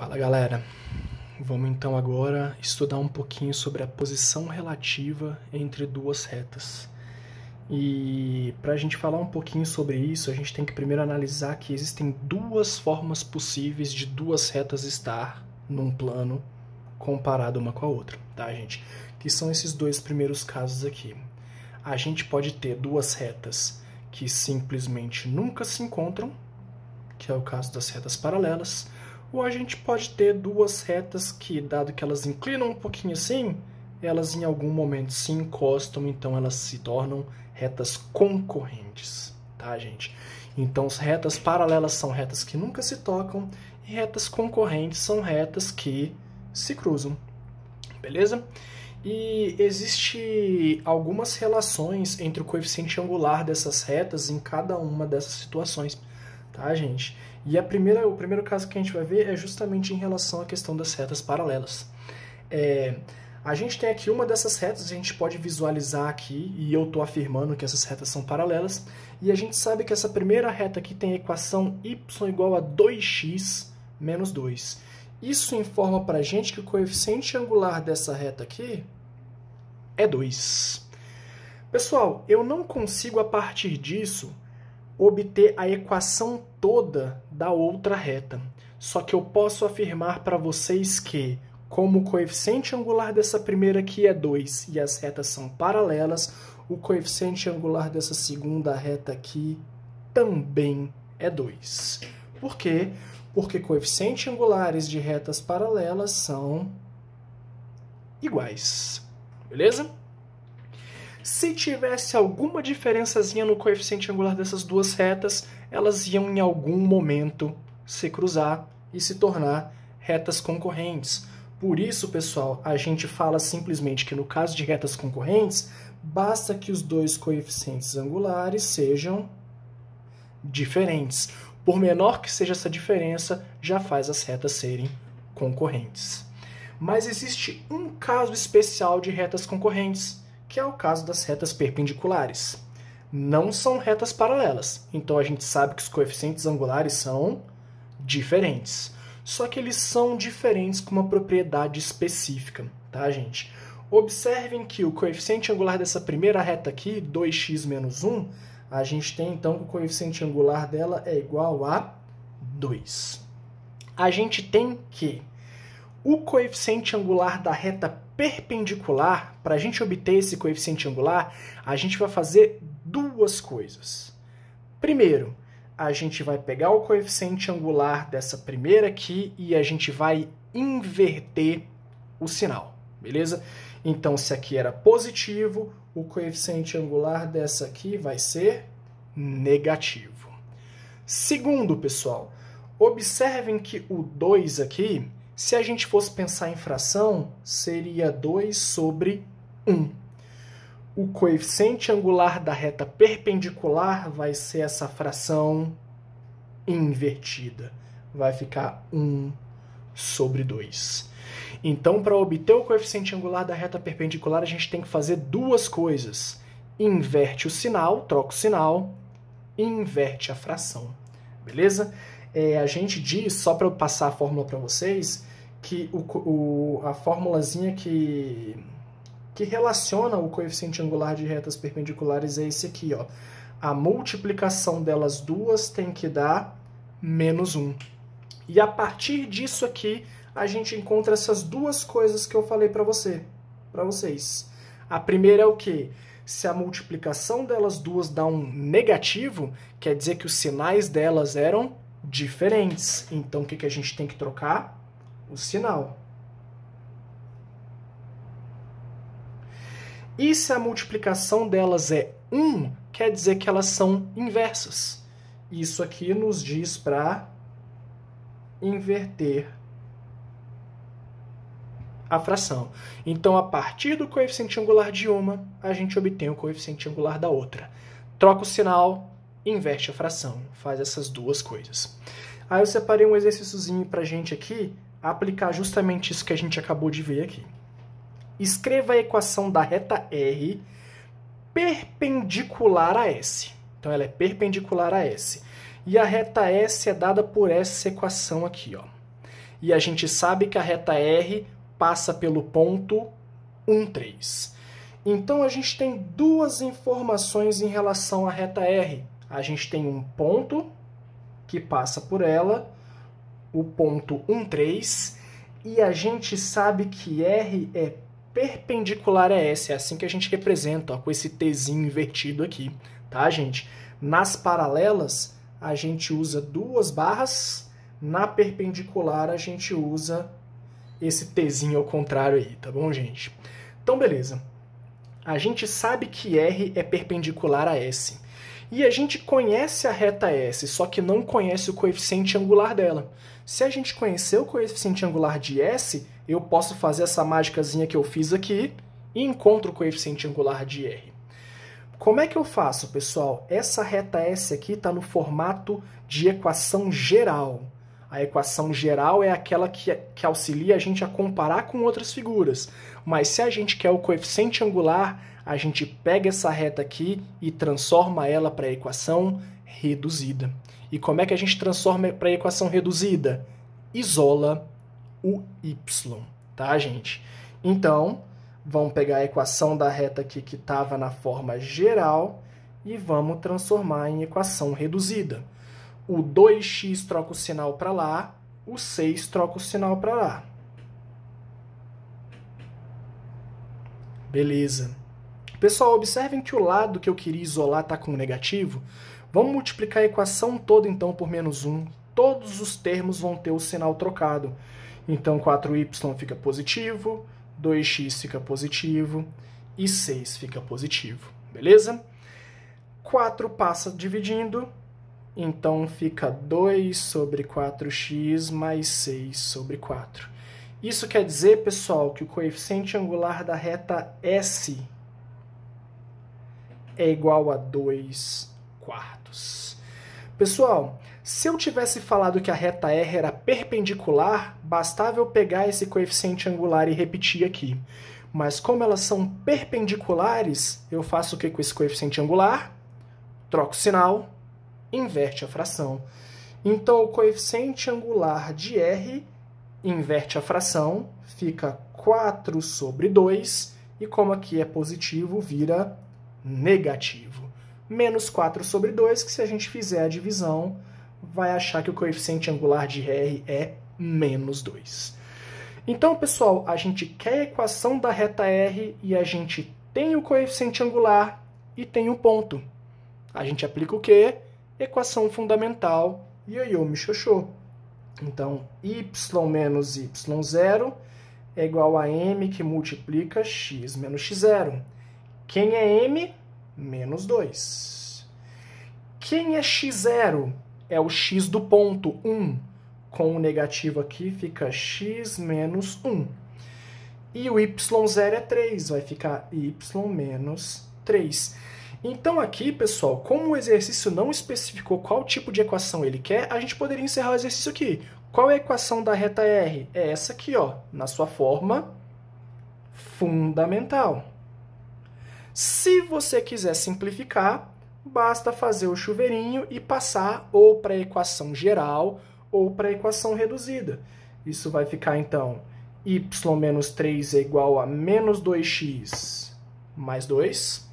Fala galera, vamos então agora estudar um pouquinho sobre a posição relativa entre duas retas. E para a gente falar um pouquinho sobre isso, a gente tem que primeiro analisar que existem duas formas possíveis de duas retas estar num plano comparado uma com a outra, tá gente? Que são esses dois primeiros casos aqui. A gente pode ter duas retas que simplesmente nunca se encontram, que é o caso das retas paralelas, ou a gente pode ter duas retas que, dado que elas inclinam um pouquinho assim, elas em algum momento se encostam, então elas se tornam retas concorrentes, tá, gente? Então, as retas paralelas são retas que nunca se tocam e retas concorrentes são retas que se cruzam, beleza? E existe algumas relações entre o coeficiente angular dessas retas em cada uma dessas situações, tá, gente? E o primeiro caso que a gente vai ver é justamente em relação à questão das retas paralelas. A gente tem aqui uma dessas retas, a gente pode visualizar aqui, e eu estou afirmando que essas retas são paralelas, e a gente sabe que essa primeira reta aqui tem a equação y igual a 2x menos 2. Isso informa para a gente que o coeficiente angular dessa reta aqui é 2. Pessoal, eu não consigo, a partir disso, obter a equação toda da outra reta. Só que eu posso afirmar para vocês que, como o coeficiente angular dessa primeira aqui é 2 e as retas são paralelas, o coeficiente angular dessa segunda reta aqui também é 2. Por quê? Porque coeficientes angulares de retas paralelas são iguais. Beleza? Se tivesse alguma diferençazinha no coeficiente angular dessas duas retas, elas iam em algum momento se cruzar e se tornar retas concorrentes. Por isso, pessoal, a gente fala simplesmente que no caso de retas concorrentes, basta que os dois coeficientes angulares sejam diferentes. Por menor que seja essa diferença, já faz as retas serem concorrentes. Mas existe um caso especial de retas concorrentes, que é o caso das retas perpendiculares. Não são retas paralelas, então a gente sabe que os coeficientes angulares são diferentes. Só que eles são diferentes com uma propriedade específica, tá, gente? Observem que o coeficiente angular dessa primeira reta aqui, 2x menos 1, a gente tem então que o coeficiente angular dela é igual a 2. A gente tem que o coeficiente angular da reta perpendicular, para a gente obter esse coeficiente angular, a gente vai fazer duas coisas. Primeiro, a gente vai pegar o coeficiente angular dessa primeira aqui e a gente vai inverter o sinal, beleza? Então, se aqui era positivo, o coeficiente angular dessa aqui vai ser negativo. Segundo, pessoal, observem que o 2 aqui, se a gente fosse pensar em fração, seria 2 sobre 1. O coeficiente angular da reta perpendicular vai ser essa fração invertida. Vai ficar 1 sobre 2. Então, para obter o coeficiente angular da reta perpendicular, a gente tem que fazer duas coisas. Inverte o sinal, troca o sinal, e inverte a fração. Beleza? A gente diz, só para eu passar a fórmula para vocês, que a formulazinha que relaciona o coeficiente angular de retas perpendiculares é esse aqui, ó. A multiplicação delas duas tem que dar menos 1. E a partir disso aqui, a gente encontra essas duas coisas que eu falei para vocês. A primeira é o quê? Se a multiplicação delas duas dá um negativo, quer dizer que os sinais delas eram diferentes. Então, o que a gente tem que trocar? O sinal. E se a multiplicação delas é 1, quer dizer que elas são inversas. Isso aqui nos diz para inverter a fração. Então, a partir do coeficiente angular de uma, a gente obtém o coeficiente angular da outra. Troca o sinal, inverte a fração. Faz essas duas coisas. Aí eu separei um exercíciozinho para a gente aqui aplicar justamente isso que a gente acabou de ver aqui. Escreva a equação da reta R perpendicular a S. Então, ela é perpendicular a S. E a reta S é dada por essa equação aqui, ó. E a gente sabe que a reta R passa pelo ponto 1, 3. Então a gente tem duas informações em relação à reta R. A gente tem um ponto que passa por ela, o ponto 1, 3, e a gente sabe que R é perpendicular a S. É assim que a gente representa, ó, com esse Tzinho invertido aqui, tá, gente? Nas paralelas, a gente usa duas barras, na perpendicular a gente usa esse Tzinho ao contrário aí, tá bom, gente? Então, beleza. A gente sabe que R é perpendicular a S. E a gente conhece a reta S, só que não conhece o coeficiente angular dela. Se a gente conhecer o coeficiente angular de S, eu posso fazer essa mágicazinha que eu fiz aqui e encontro o coeficiente angular de R. Como é que eu faço, pessoal? Essa reta S aqui está no formato de equação geral. A equação geral é aquela que auxilia a gente a comparar com outras figuras. Mas se a gente quer o coeficiente angular, a gente pega essa reta aqui e transforma ela para a equação reduzida. E como é que a gente transforma para a equação reduzida? Isola o y, tá, gente? Então, vamos pegar a equação da reta aqui que estava na forma geral e vamos transformar em equação reduzida. O 2x troca o sinal para lá, o 6 troca o sinal para lá. Beleza. Pessoal, observem que o lado que eu queria isolar está com negativo. Vamos multiplicar a equação toda, então, por menos 1. Todos os termos vão ter o sinal trocado. Então, 4y fica positivo, 2x fica positivo e 6 fica positivo. Beleza? 4 passa dividindo, então fica 2 sobre 4x mais 6 sobre 4. Isso quer dizer, pessoal, que o coeficiente angular da reta S é igual a 2 quartos. Pessoal, se eu tivesse falado que a reta R era perpendicular, bastava eu pegar esse coeficiente angular e repetir aqui. Mas como elas são perpendiculares, eu faço o que com esse coeficiente angular? Troco o sinal, inverte a fração. Então, o coeficiente angular de R inverte a fração, fica 4 sobre 2, e como aqui é positivo, vira negativo. Menos 4 sobre 2, que se a gente fizer a divisão, vai achar que o coeficiente angular de R é menos 2. Então, pessoal, a gente quer a equação da reta R e a gente tem o coeficiente angular e tem o ponto. A gente aplica o quê? Equação fundamental, ioiô me xoxô. Então, y menos y0 é igual a m que multiplica x menos x0. Quem é m? Menos 2. Quem é x0? É o x do ponto, 1. Com o negativo aqui fica x menos 1. E o y0 é 3, vai ficar y menos 3. Então aqui, pessoal, como o exercício não especificou qual tipo de equação ele quer, a gente poderia encerrar o exercício aqui. Qual é a equação da reta R? É essa aqui, ó, na sua forma fundamental. Se você quiser simplificar, basta fazer o chuveirinho e passar ou para a equação geral ou para a equação reduzida. Isso vai ficar, então, y menos 3 é igual a menos 2x mais 2.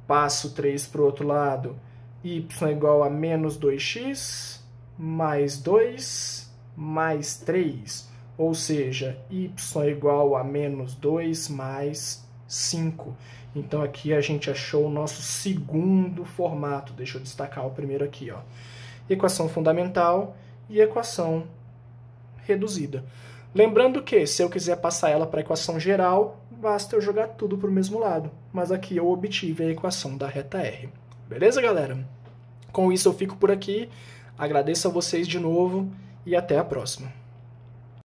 Passo 3 para o outro lado, y é igual a menos 2x mais 2 mais 3. Ou seja, y é igual a menos 2 mais 5. Então aqui a gente achou o nosso segundo formato. Deixa eu destacar o primeiro aqui, ó. Equação fundamental e equação reduzida. Lembrando que, se eu quiser passar ela para a equação geral, basta eu jogar tudo para o mesmo lado. Mas aqui eu obtive a equação da reta R. Beleza, galera? Com isso eu fico por aqui. Agradeço a vocês de novo e até a próxima.